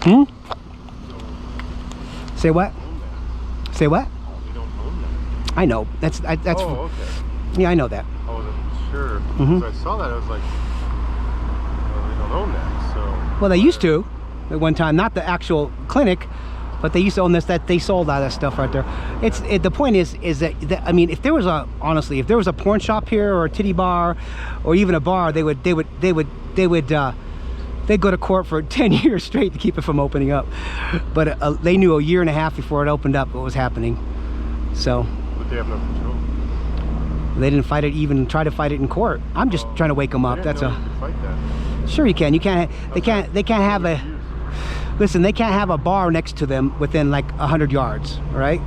Hmm? So Say what? own that. Say what? We don't own that. I know. That's Oh, okay. yeah, I know that. I wasn't sure. Mhm. So I saw that, I was like, well, they don't own that, so. Well, they used to at one time, not the actual clinic, but they used to own this. That they sold all that stuff right there. The point is that I mean, if there was honestly, if there was a porn shop here or a titty bar, or even a bar, they'd go to court for 10 years straight to keep it from opening up. But they knew a year and a half before it opened up what was happening. So. But they have no control. They didn't fight it, even try to fight it in court. I'm just trying to wake them up. That's you could fight that. Sure you can. You can't. They can't have a. Listen, they can't have a bar next to them within like 100 yards, right?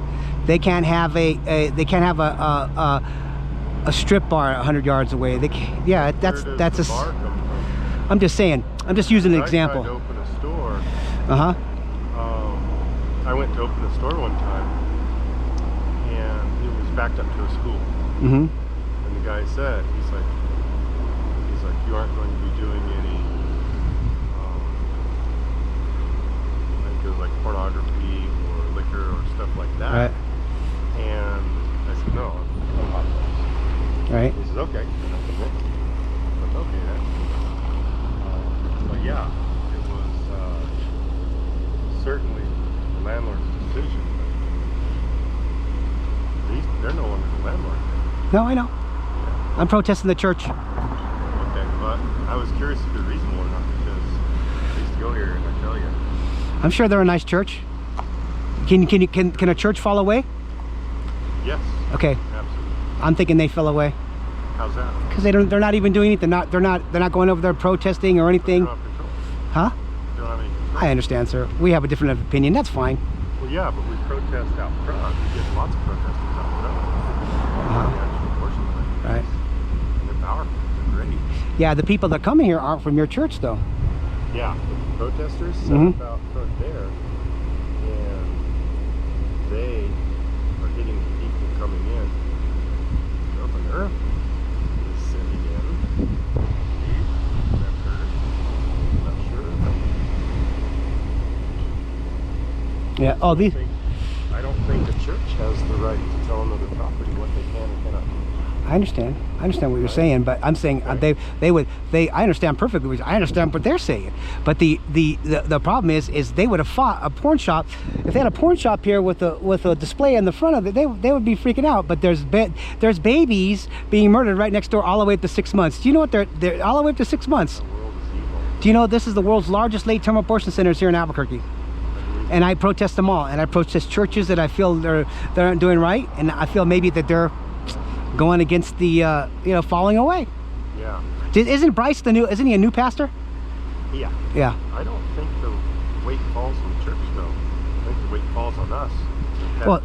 They can't have they can't have a strip bar 100 yards away. They can't, yeah, that's Where a. does the bar come from? I'm just saying. I'm just using an example. I tried to open a store. Uh-huh. I went to open a store one time, and it was backed up to a school. Mm-hmm. And the guy said, he's like, you aren't going to be doing any, like pornography or liquor or stuff like that. Right. And I said, no, I'm hot dogs. Right. He says, okay. And I said, that's okay then. But yeah, it was certainly the landlord's decision. They're no longer the landlord. No, I know. I'm protesting the church. Okay, but I was curious if you're reasonable or not, because I used to go here and I tell you. I'm sure they're a nice church. Can a church fall away? Yes. Okay. Absolutely. I'm thinking they fell away. How's that? Because they're not even doing anything. They're not going over there protesting or anything. They don't have control. Huh? They don't have any control. I understand, sir. We have a different opinion. That's fine. Well, yeah, but we protest out front. We get lots of protesters out front. Uh-huh. The actual abortion clinics. Right. They're powerful. They're great. Yeah, the people that come here aren't from your church, though. Yeah, the protesters set Mhm. up out front there, and they are hitting the people coming in. Governor is sitting in. I've heard. Not sure. Yeah. Oh, these. I don't think the church has the right to tell another property what they can and cannot do. I understand what you're saying, but I'm saying I understand perfectly. I understand what they're saying, but the problem is they would have fought a porn shop if they had a porn shop here with a display in the front of it. They would be freaking out. But there's babies being murdered right next door, all the way up to 6 months. Do you know what they're all the way up to 6 months? The world is evil. Do you know this is the world's largest late-term abortion centers here in Albuquerque? And I protest them all, and I protest churches that I feel they aren't doing right, and I feel maybe that they're going against the falling away. Yeah. Isn't Bryce isn't he a new pastor? Yeah. Yeah. I don't think the weight falls on the church though. I think the weight falls on us. Well,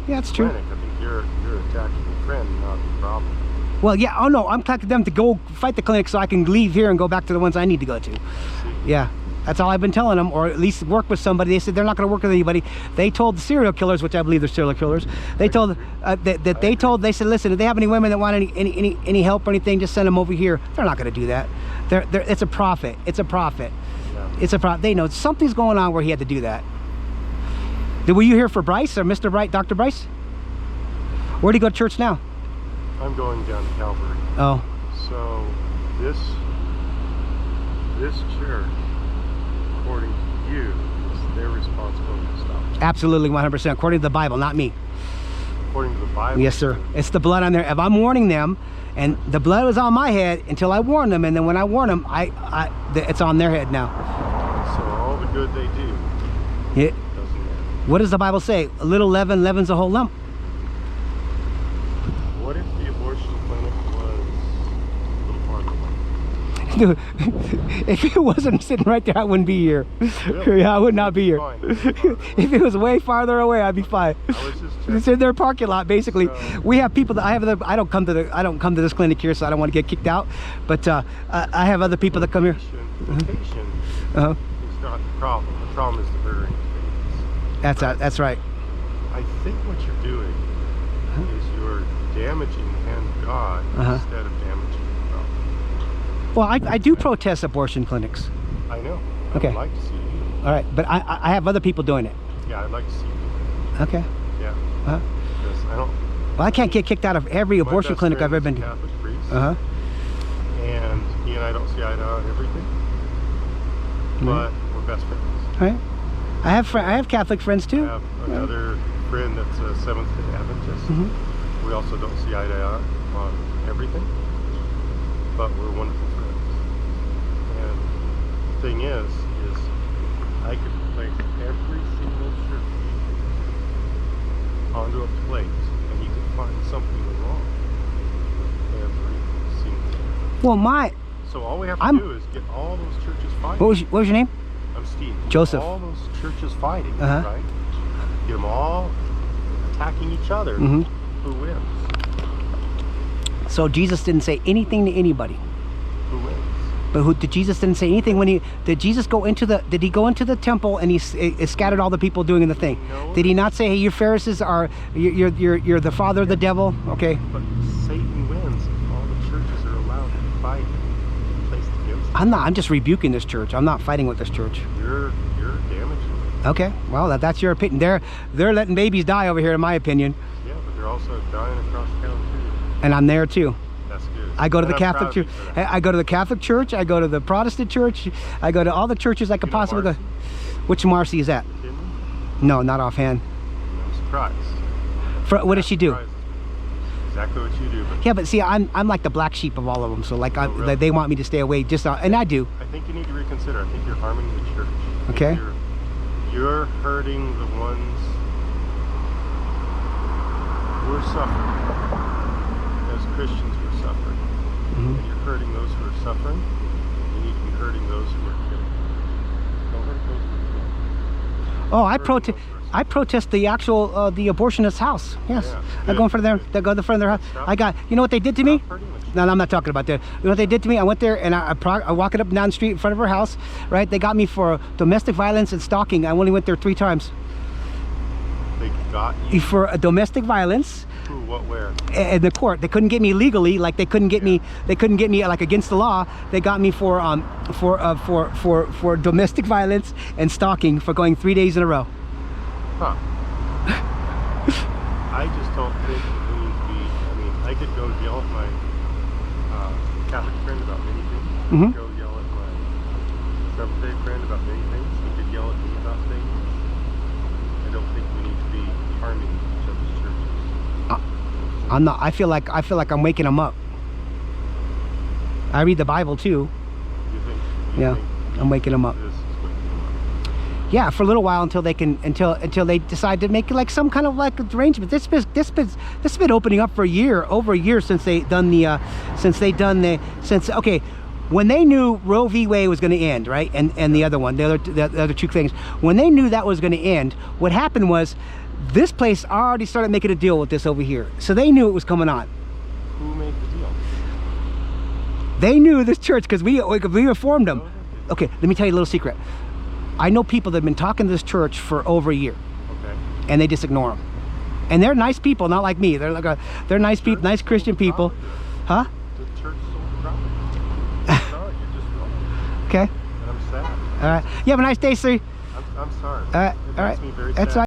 yeah, that's true. I think you're attacking your friend, not the problem. Well, yeah. Oh no, I'm attacking them to go fight the clinic so I can leave here and go back to the ones I need to go to. Yeah. That's all I've been telling them, or at least work with somebody. They said they're not going to work with anybody. They told the serial killers, which I believe they're serial killers. They told they said, listen, if they have any women that want any help or anything, just send them over here. They're not going to do that. It's a profit. It's a profit. Yeah. It's a profit. They know something's going on where he had to do that. Were you here for Bryce or Mr. Bright, Dr. Bryce? Where'd he go to church now? I'm going down to Calvary. Oh. So this church, according to you, is their responsibility to stop. Absolutely, 100%. According to the Bible, not me. According to the Bible. Yes, sir. It's the blood on there. If I'm warning them, and the blood was on my head until I warn them, and then when I warn them, it's on their head now. So all the good they do. Yeah. Doesn't matter. What does the Bible say? A little leaven leavens a whole lump. What if the abortion clinic was a little farther away? Dude, if it wasn't sitting right there, I wouldn't be here. Really? Yeah, I would not be here. If it was way farther away, I'd be fine. I was just checking. It's in their parking lot, basically. So, we have people that I don't come to this clinic here, so I don't want to get kicked out. But I have other people that come here. Location is not the problem. The problem is the murdering of babies. That's right. I think what you're doing is you're damaging the hand of God instead of damaging the problem. Well, I do protest abortion clinics. I know. Okay. I would like to see you. All right, but I have other people doing it. Yeah, I'd like to see you. Okay. Yeah. Uh-huh. Because I don't. Well, I can't get kicked out of every abortion clinic I've ever been to. Catholic priest. Uh-huh. And he and I don't see eye to eye on everything. But we're best friends. All right. I have Catholic friends too. I have another friend that's a Seventh-day Adventist. Mm-hmm. We also don't see eye to eye on everything, but we're wonderful friends. And the thing is I could place every single church onto a plate, and you could find something wrong with every single one. Well, So all we have to do is get all those churches fighting. What was your name? I'm Steve. Joseph. All those churches fighting, Uh-huh. right? Get them all attacking each other. Mm-hmm. Who wins? So Jesus didn't say anything to anybody. Who wins? But Jesus didn't say anything when did Jesus go into did he go into the temple and he scattered all the people doing the thing? No. Did he not say, hey, you Pharisees are, you're the father of the devil? Okay. But Satan wins if all the churches are allowed to fight placed against him. I'm just rebuking this church. I'm not fighting with this church. You're damaging it. Okay, well, that's your opinion. They're letting babies die over here, in my opinion. Yeah, but they're also dying across town too. And I'm there too. That's good. I go to And the I'm Catholic proud of church. you for that. I go to the Catholic church. I go to the Protestant church. I go to all the churches I could You know possibly go. Marcy? Which Marcy is that? Didn't you? No, not offhand. I'm surprised. What does she do? Surprises me. Exactly what you do. But Yeah, but see, I'm like the black sheep of all of them. So like, really? they want me to stay away. And I do. I think you need to reconsider. I think you're harming the church. I think Okay. You're hurting the ones who are suffering. As Christians, we're suffering. Mhm. And you're hurting those who are suffering. You need to be hurting those who are killing. Don't hurt those who are killing. Oh, I Hurting protest. those who are I protest the actual the abortionist's house. Yes, Yeah, I good, go in front of their. good. They go in front of their house. Stop. I got. You know what they did to me? Stop hurting the church. No, I'm not talking about that. You know what they did to me? I went there and I walked up and down the street in front of her house. Right? They got me for domestic violence and stalking. I only went there 3 times. They got you. For a domestic violence. Who, what, where? In the court, they couldn't get me legally. Like they couldn't get me. They couldn't get me like against the law. They got me for domestic violence and stalking for going 3 days in a row. Huh. I just don't think we need to be. I mean, I could go yell at my Catholic friend about many things. I Mhm. could go yell at my Seventh-day friend about many things. He could yell at me about things. I don't think we need to be harming each other's churches. I'm not. I feel like I'm waking them up. I read the Bible too. You think? Yeah, I'm waking them up. This is waking them up. Yeah, for a little while until they can until they decide to make like some kind of like arrangement. This has been opening up for over a year since okay, when they knew Roe v. Wade was going to end, right, and the other 2 things, when they knew that was going to end, what happened was this place already started making a deal with this over here, so they knew it was coming on. Who made the deal? They knew this church because we informed them. Okay, let me tell you a little secret. I know people that have been talking to this church for over a year, Okay. and they just ignore them. And they're nice people, not like me. They're they're nice people, nice Christian people, huh? The church sold the property. Sorry, you're just wrong. Okay. And I'm sad. All right. You have a nice day, sir. I'm sorry. All right. It All makes right. me very That's sad.